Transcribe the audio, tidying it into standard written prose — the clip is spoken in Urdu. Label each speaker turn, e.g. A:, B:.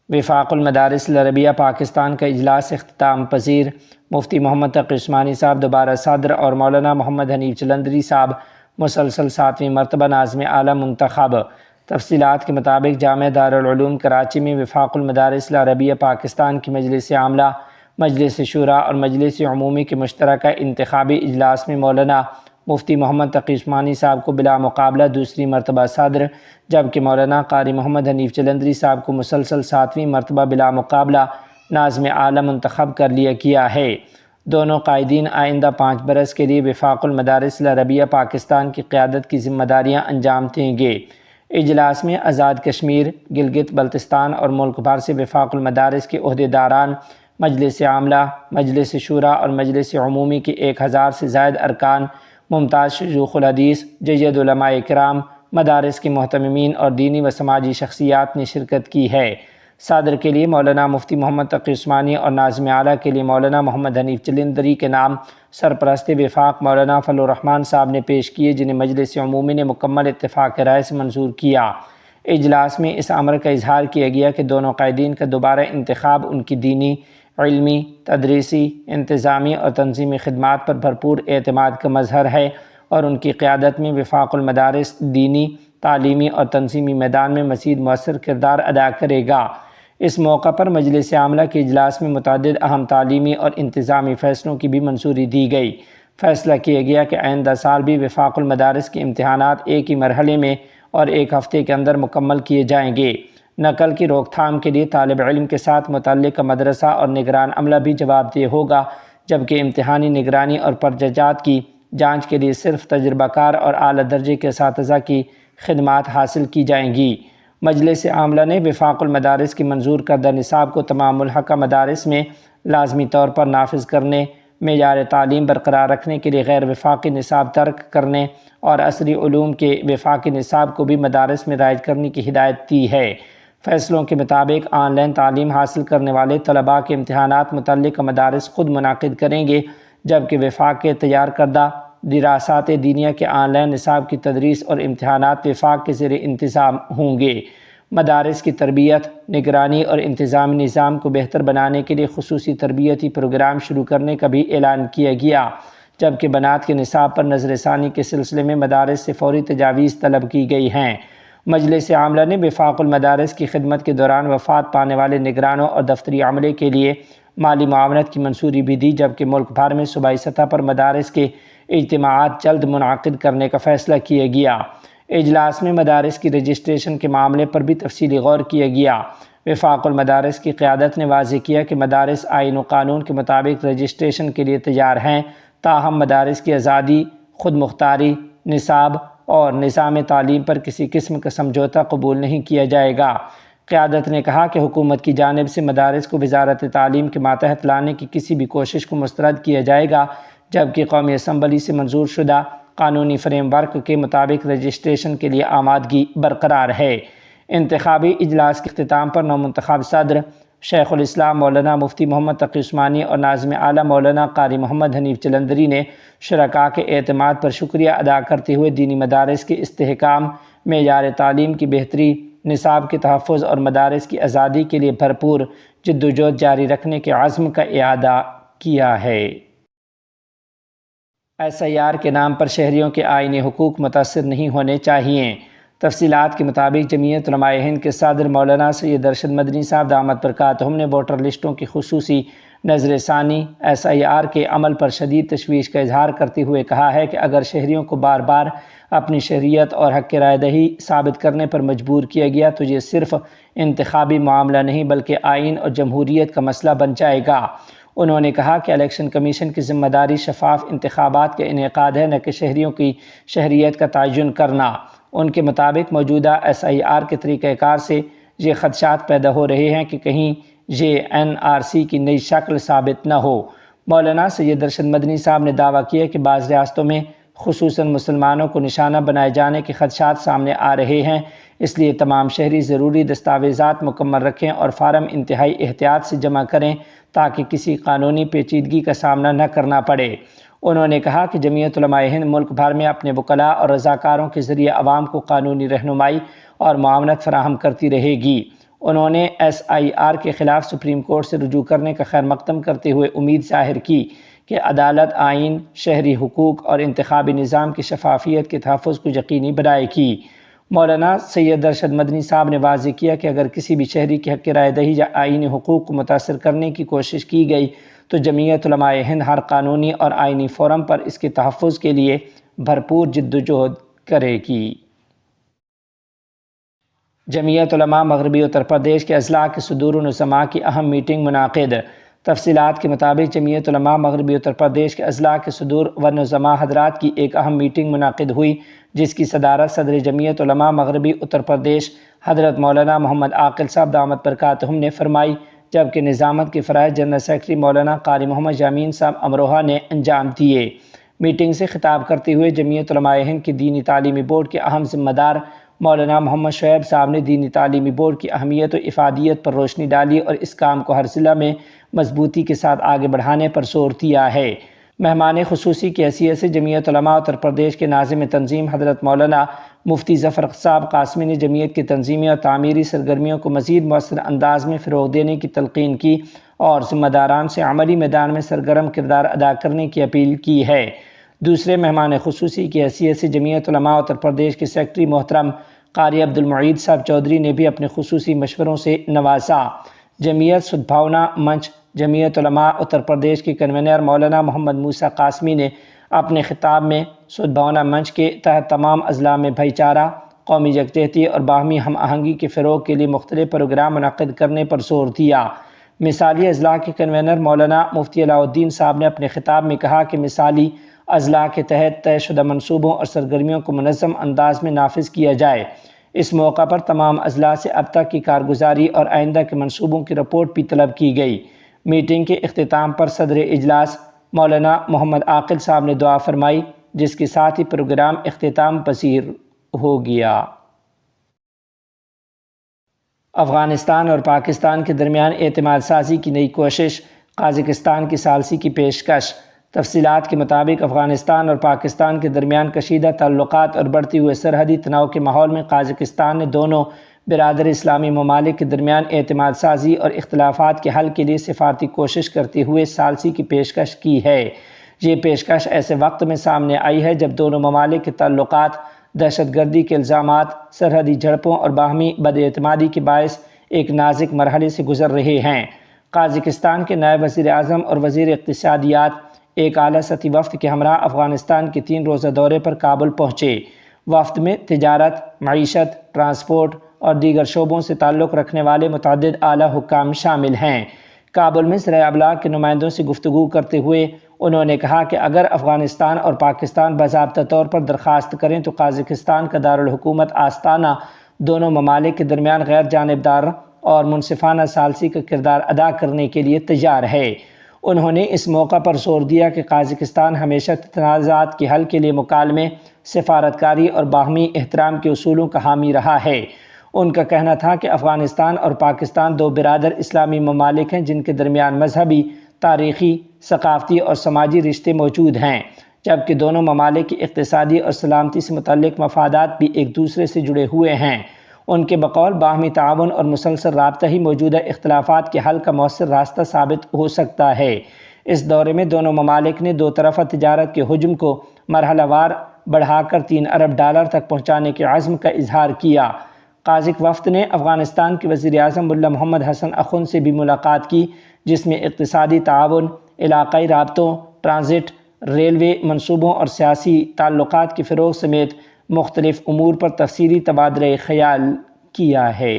A: وفاق المدارس العربیہ پاکستان کا اجلاس اختتام پذیر۔ مفتی محمد تقی عثمانی صاحب دوبارہ صدر اور مولانا محمد حنیف جلندری صاحب مسلسل 7ویں مرتبہ ناظم اعلیٰ منتخب۔ تفصیلات کے مطابق جامعہ دارالعلوم کراچی میں وفاق المدارس العربیہ پاکستان کی مجلس عاملہ، مجلس شورا اور مجلس عمومی کے مشترکہ انتخابی اجلاس میں مولانا مفتی محمد تقی عثمانی صاحب کو بلا مقابلہ دوسری مرتبہ صدر، جبکہ مولانا قاری محمد حنیف جلندری صاحب کو مسلسل 7ویں مرتبہ بلا مقابلہ ناظم اعلیٰ منتخب کر لیا گیا ہے۔ دونوں قائدین آئندہ 5 برس کے لیے وفاق المدارس العربیہ پاکستان کی قیادت کی ذمہ داریاں انجام دیں گے۔ اجلاس میں آزاد کشمیر، گلگت بلتستان اور ملک بھر سے وفاق المدارس کے عہدیداران، مجلس عاملہ، مجلس شورا اور مجلس عمومی کے 1000 سے زائد ارکان، ممتاز شیوخ الحدیث، جید علماء کرام، مدارس کے محتممین اور دینی و سماجی شخصیات نے شرکت کی ہے۔ صدر کے لیے مولانا مفتی محمد تقی عثمانی اور ناظم اعلیٰ کے لیے مولانا محمد حنیف جلندری کے نام سرپرست وفاق مولانا فضل الرحمن صاحب نے پیش کیے، جنہیں مجلس عمومی نے مکمل اتفاق رائے سے منظور کیا۔ اجلاس میں اس امر کا اظہار کیا گیا کہ دونوں قائدین کا دوبارہ انتخاب ان کی دینی، علمی، تدریسی، انتظامی اور تنظیمی خدمات پر بھرپور اعتماد کا مظہر ہے اور ان کی قیادت میں وفاق المدارس دینی، تعلیمی اور تنظیمی میدان میں مزید مؤثر کردار ادا کرے گا۔ اس موقع پر مجلس عاملہ کے اجلاس میں متعدد اہم تعلیمی اور انتظامی فیصلوں کی بھی منظوری دی گئی۔ فیصلہ کیا گیا کہ آئندہ سال بھی وفاق المدارس کے امتحانات ایک ہی مرحلے میں اور 1 ہفتے کے اندر مکمل کیے جائیں گے۔ نقل کی روک تھام کے لیے طالب علم کے ساتھ متعلقہ مدرسہ اور نگران عملہ بھی جواب دہ ہوگا، جبکہ امتحانی نگرانی اور پرججات کی جانچ کے لیے صرف تجربہ کار اور اعلیٰ درجے کے اساتذہ کی خدمات حاصل کی جائیں گی۔ مجلس عاملہ نے وفاق المدارس کی منظور کردہ نصاب کو تمام ملحقہ مدارس میں لازمی طور پر نافذ کرنے، معیار تعلیم برقرار رکھنے کے لیے غیر وفاقی نصاب ترک کرنے اور عصری علوم کے وفاقی نصاب کو بھی مدارس میں رائج کرنے کی ہدایت دی ہے۔ فیصلوں کے مطابق آن لائن تعلیم حاصل کرنے والے طلباء کے امتحانات متعلقہ مدارس خود منعقد کریں گے، جبکہ وفاق کے تیار کردہ دراسات دینیہ کے آن لائن نصاب کی تدریس اور امتحانات وفاق کے زیر انتظام ہوں گے۔ مدارس کی تربیت، نگرانی اور انتظامی نظام کو بہتر بنانے کے لیے خصوصی تربیتی پروگرام شروع کرنے کا بھی اعلان کیا گیا، جبکہ بنات کے نصاب پر نظر ثانی کے سلسلے میں مدارس سے فوری تجاویز طلب کی گئی ہیں۔ مجلس عاملہ نے وفاق المدارس کی خدمت کے دوران وفات پانے والے نگرانوں اور دفتری عملے کے لیے مالی معاونت کی منظوری بھی دی، جبکہ ملک بھر میں صوبائی سطح پر مدارس کے اجتماعات جلد منعقد کرنے کا فیصلہ کیا گیا۔ اجلاس میں مدارس کی رجسٹریشن کے معاملے پر بھی تفصیلی غور کیا گیا۔ وفاق المدارس کی قیادت نے واضح کیا کہ مدارس آئین و قانون کے مطابق رجسٹریشن کے لیے تیار ہیں، تاہم مدارس کی آزادی، خود مختاری، نصاب اور نظام تعلیم پر کسی قسم کا سمجھوتہ قبول نہیں کیا جائے گا۔ قیادت نے کہا کہ حکومت کی جانب سے مدارس کو وزارت تعلیم کے ماتحت لانے کی کسی بھی کوشش کو مسترد کیا جائے گا، جبکہ قومی اسمبلی سے منظور شدہ قانونی فریم ورک کے مطابق رجسٹریشن کے لیے آمادگی برقرار ہے۔ انتخابی اجلاس کے اختتام پر نومنتخب صدر شیخ الاسلام مولانا مفتی محمد تقی عثمانی اور ناظم اعلیٰ مولانا قاری محمد حنیف جلندری نے شرکاء کے اعتماد پر شکریہ ادا کرتے ہوئے دینی مدارس کے استحکام، معیار تعلیم کی بہتری، نصاب کے تحفظ اور مدارس کی آزادی کے لیے بھرپور جدوجہد جاری رکھنے کے عزم کا اعادہ کیا ہے۔ SIR کے نام پر شہریوں کے آئینی حقوق متاثر نہیں ہونے چاہئیں۔ تفصیلات کے مطابق جمعیت علماء ہند کے صدر مولانا سید ارشد مدنی صاحب دامت برکاتہم نے ووٹر لسٹوں کی خصوصی نظر ثانی SIR کے عمل پر شدید تشویش کا اظہار کرتے ہوئے کہا ہے کہ اگر شہریوں کو بار بار اپنی شہریت اور حق رائے دہی ثابت کرنے پر مجبور کیا گیا تو یہ صرف انتخابی معاملہ نہیں بلکہ آئین اور جمہوریت کا مسئلہ بن جائے گا۔ انہوں نے کہا کہ الیکشن کمیشن کی ذمہ داری شفاف انتخابات کا انعقاد ہے، نہ کہ شہریوں کی شہریت کا تعین کرنا۔ ان کے مطابق موجودہ SIR کے طریقہ کار سے یہ خدشات پیدا ہو رہے ہیں کہ کہیں یہ NRC کی نئی شکل ثابت نہ ہو۔ مولانا سید ارشد مدنی صاحب نے دعویٰ کیا کہ بعض ریاستوں میں خصوصاً مسلمانوں کو نشانہ بنائے جانے کے خدشات سامنے آ رہے ہیں، اس لیے تمام شہری ضروری دستاویزات مکمل رکھیں اور فارم انتہائی احتیاط سے جمع کریں تاکہ کسی قانونی پیچیدگی کا سامنا نہ کرنا پڑے۔ انہوں نے کہا کہ جمعیت علماء ہند ملک بھر میں اپنے وکلاء اور رضاکاروں کے ذریعے عوام کو قانونی رہنمائی اور معاونت فراہم کرتی رہے گی۔ انہوں نے SIR کے خلاف سپریم کورٹ سے رجوع کرنے کا خیر مقدم کرتے ہوئے امید ظاہر کی کہ عدالت آئین، شہری حقوق اور انتخابی نظام کی شفافیت کے تحفظ کو یقینی بنائے گی۔ مولانا سید ارشد مدنی صاحب نے واضح کیا کہ اگر کسی بھی شہری کی حق رائے دہی یا آئینی حقوق کو متاثر کرنے کی کوشش کی گئی تو جمعیت علماء ہند ہر قانونی اور آئینی فورم پر اس کے تحفظ کے لیے بھرپور جدوجہد کرے گی۔ جمعیت علماء مغربی اتر پردیش کے اضلاع کے صدور و نظماء کی اہم میٹنگ منعقد۔ تفصیلات کے مطابق جمعیت علماء مغربی اتر پردیش کے اضلاع کے صدور و نظماء حضرات کی ایک اہم میٹنگ منعقد ہوئی، جس کی صدارت صدر جمعیت علماء مغربی اتر پردیش حضرت مولانا محمد عاقل صاحب دامت برکاتہم نے فرمائی، جبکہ نظامت کے فرائض جنرل سیکرٹری مولانا قاری محمد یامین صاحب امروہہ نے انجام دیے۔ میٹنگ سے خطاب کرتے ہوئے جمعیت علماء ہند کے دینی تعلیمی بورڈ کے اہم ذمہ دار مولانا محمد شعیب صاحب نے دینی تعلیمی بورڈ کی اہمیت و افادیت پر روشنی ڈالی اور اس کام کو ہر ضلع میں مضبوطی کے ساتھ آگے بڑھانے پر زور دیا ہے۔ مہمان خصوصی کی حیثیت سے جمعیت علماء اتر پردیش کے ناظم تنظیم حضرت مولانا مفتی ظفر صاحب قاسمی نے جمعیت کی تنظیمی اور تعمیری سرگرمیوں کو مزید مؤثر انداز میں فروغ دینے کی تلقین کی اور ذمہ داران سے عملی میدان میں سرگرم کردار ادا کرنے کی اپیل کی ہے۔ دوسرے مہمان خصوصی کی حیثیت سے جمعیت علماء اتر پردیش کے سیکرٹری محترم قاری عبدالمعید صاحب چودھری نے بھی اپنے خصوصی مشوروں سے نوازا۔ جمعیت سدبھاونا منچ جمعیت علماء اتر پردیش کے کنوینر مولانا محمد موسیٰ قاسمی نے اپنے خطاب میں سدبھاونا منچ کے تحت تمام اضلاع میں بھائی چارہ، قومی یکجہتی اور باہمی ہم آہنگی کے فروغ کے لیے مختلف پروگرام منعقد کرنے پر زور دیا۔ مثالی اضلاع کے کنوینر مولانا مفتی علاء الدین صاحب نے اپنے خطاب میں کہا کہ مثالی اضلاع کے تحت طے شدہ منصوبوں اور سرگرمیوں کو منظم انداز میں نافذ کیا جائے۔ اس موقع پر تمام اضلاع سے اب تک کی کارگزاری اور آئندہ کے منصوبوں کی رپورٹ بھی طلب کی گئی۔ میٹنگ کے اختتام پر صدر اجلاس مولانا محمد عاقل صاحب نے دعا فرمائی، جس کے ساتھ ہی پروگرام اختتام پذیر ہو گیا۔ افغانستان اور پاکستان کے درمیان اعتماد سازی کی نئی کوشش، قازقستان کی ثالثی کی پیشکش۔ تفصیلات کے مطابق افغانستان اور پاکستان کے درمیان کشیدہ تعلقات اور بڑھتے ہوئے سرحدی تناؤ کے ماحول میں قازقستان نے دونوں برادر اسلامی ممالک کے درمیان اعتماد سازی اور اختلافات کے حل کے لیے سفارتی کوشش کرتے ہوئے ثالثی کی پیشکش کی ہے۔ یہ پیشکش ایسے وقت میں سامنے آئی ہے جب دونوں ممالک کے تعلقات دہشت گردی کے الزامات، سرحدی جھڑپوں اور باہمی بد اعتمادی کے باعث ایک نازک مرحلے سے گزر رہے ہیں۔ قازقستان کے نائب وزیر اعظم اور وزیر اقتصادیات ایک اعلیٰ سطحی وفد کے ہمراہ افغانستان کے 3 روزہ دورے پر کابل پہنچے۔ وفد میں تجارت، معیشت، ٹرانسپورٹ اور دیگر شعبوں سے تعلق رکھنے والے متعدد اعلیٰ حکام شامل ہیں۔ کابل میں ذرائع ابلاغ کے نمائندوں سے گفتگو کرتے ہوئے انہوں نے کہا کہ اگر افغانستان اور پاکستان باضابطہ طور پر درخواست کریں تو قازقستان کا دارالحکومت آستانہ دونوں ممالک کے درمیان غیر جانبدار اور منصفانہ ثالثی کا کردار ادا کرنے کے لیے تیار ہے۔ انہوں نے اس موقع پر زور دیا کہ قازقستان ہمیشہ تنازعات کے حل کے لیے مکالمے، سفارتکاری اور باہمی احترام کے اصولوں کا حامی رہا ہے۔ ان کا کہنا تھا کہ افغانستان اور پاکستان 2 برادر اسلامی ممالک ہیں جن کے درمیان مذہبی، تاریخی، ثقافتی اور سماجی رشتے موجود ہیں، جبکہ دونوں ممالک کی اقتصادی اور سلامتی سے متعلق مفادات بھی ایک دوسرے سے جڑے ہوئے ہیں۔ ان کے بقول باہمی تعاون اور مسلسل رابطہ ہی موجودہ اختلافات کے حل کا مؤثر راستہ ثابت ہو سکتا ہے۔ اس دورے میں دونوں ممالک نے 2 طرفہ تجارت کے حجم کو مرحلہ وار بڑھا کر $3 ارب تک پہنچانے کے عزم کا اظہار کیا۔ قازق وفد نے افغانستان کے وزیر اعظم ملا محمد حسن اخند سے بھی ملاقات کی، جس میں اقتصادی تعاون، علاقائی رابطوں، ٹرانزٹ، ریلوے منصوبوں اور سیاسی تعلقات کے فروغ سمیت مختلف امور پر تفصیلی تبادلہ خیال کیا ہے۔